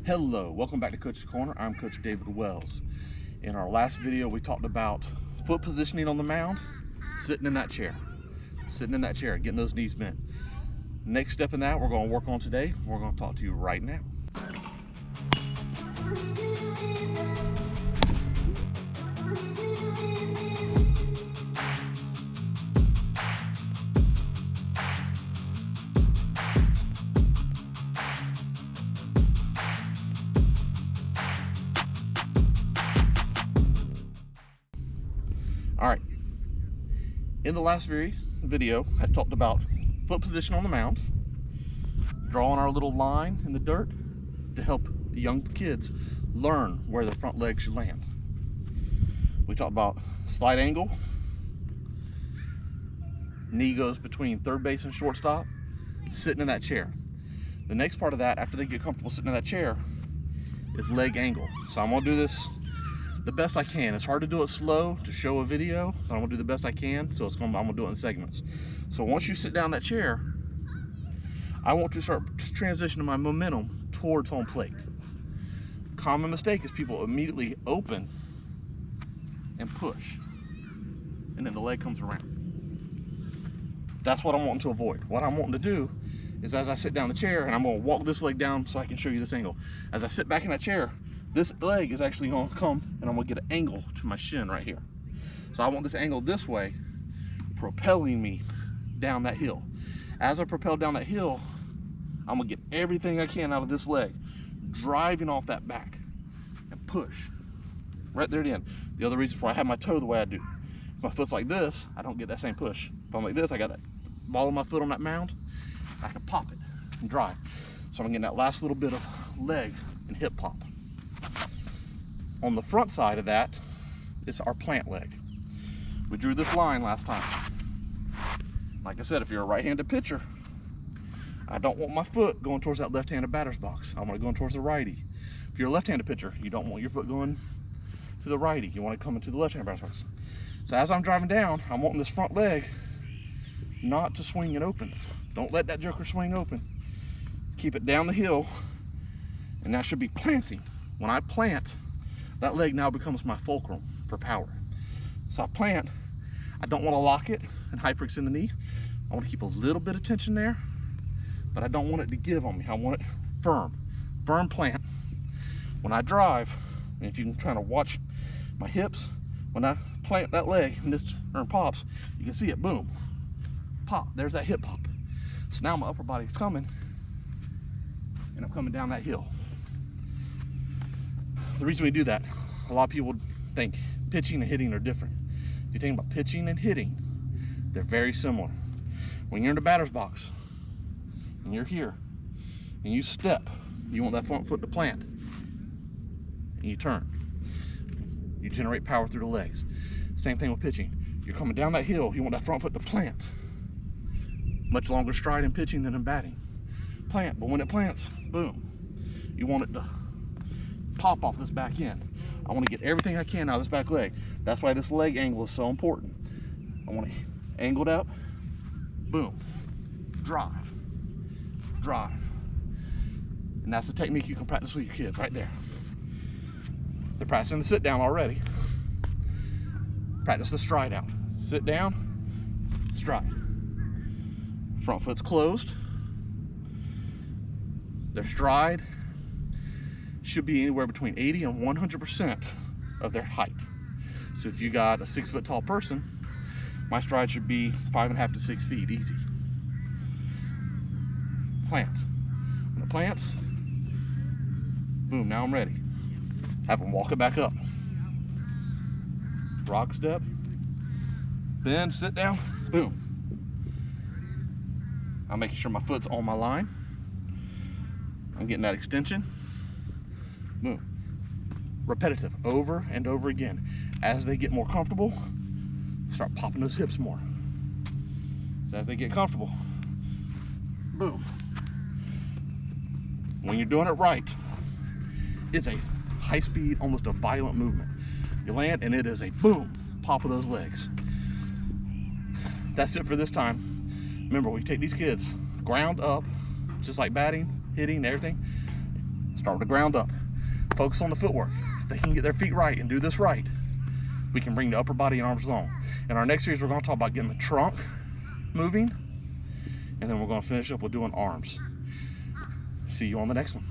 Hello, welcome back to Coach's Corner. I'm Coach David Wells. In our last video, we talked about foot positioning on the mound, sitting in that chair, getting those knees bent. Next step in that we're going to work on today. We're going to talk to you right now. All right, in the last video, I talked about foot position on the mound, drawing our little line in the dirt to help the young kids learn where their front leg should land. We talked about slight angle, knee goes between third base and shortstop, sitting in that chair. The next part of that, after they get comfortable sitting in that chair, is leg angle. So I'm gonna do this the best I can. It's hard to do it slow to show a video, but I'm gonna do the best I can. So I'm gonna do it in segments. So once you sit down in that chair, I want to start transitioning my momentum towards home plate. Common mistake is people immediately open and push, and then the leg comes around. That's what I'm wanting to avoid. What I'm wanting to do is, as I sit down in the chair, and I'm gonna walk this leg down so I can show you this angle. As I sit back in that chair, this leg is actually going to come and I'm going to get an angle to my shin right here. So I want this angle this way, propelling me down that hill. As I propel down that hill, I'm going to get everything I can out of this leg, driving off that back and push right there at the end. The other reason for I have my toe the way I do. If my foot's like this, I don't get that same push. If I'm like this, I got that ball of my foot on that mound, I can pop it and drive. So I'm getting that last little bit of leg and hip pop. On the front side of that is our plant leg. We drew this line last time. Like I said, if you're a right-handed pitcher, I don't want my foot going towards that left-handed batter's box. I want it going towards the righty. If you're a left-handed pitcher, you don't want your foot going to the righty. You want it coming to the left-handed batter's box. So as I'm driving down, I'm wanting this front leg not to swing and open. Don't let that joker swing open. Keep it down the hill, and that should be planting. When I plant, that leg now becomes my fulcrum for power. So I plant, I don't want to lock it and hyperextend in the knee. I want to keep a little bit of tension there, but I don't want it to give on me. I want it firm plant. When I drive, and if you can try to watch my hips, when I plant that leg and this turn pops, you can see it, boom, pop, there's that hip pop. So now my upper body's coming, and I'm coming down that hill. The reason we do that, a lot of people think pitching and hitting are different. If you think about pitching and hitting, they're very similar. When you're in the batter's box and you're here and you step, you want that front foot to plant, and you turn. You generate power through the legs. Same thing with pitching. You're coming down that hill, you want that front foot to plant. Much longer stride in pitching than in batting. Plant, but when it plants, boom, you want it to pop off this back end. I want to get everything I can out of this back leg. That's why this leg angle is so important. I want to angle it up, boom, drive. And that's the technique you can practice with your kids right there. They're practicing the sit down already. Practice the stride out. Sit down, stride. Front foot's closed. Their stride should be anywhere between 80 and 100% of their height. So if you got a 6 foot tall person, my stride should be 5.5 to 6 feet, easy. Plant. When it plants, boom, now I'm ready. Have them walk it back up. Rock step, bend, sit down, boom. I'm making sure my foot's on my line. I'm getting that extension. Boom. Repetitive, over and over again. As they get more comfortable, start popping those hips more. So as they get comfortable, boom. When you're doing it right, it's a high speed, almost a violent movement. You land and it is a boom, pop of those legs. That's it for this time. Remember, we take these kids ground up, just like batting, hitting, everything. Start with the ground up. Focus on the footwork. If they can get their feet right and do this right, we can bring the upper body and arms along. In our next series, we're going to talk about getting the trunk moving, and then we're going to finish up with doing arms. See you on the next one.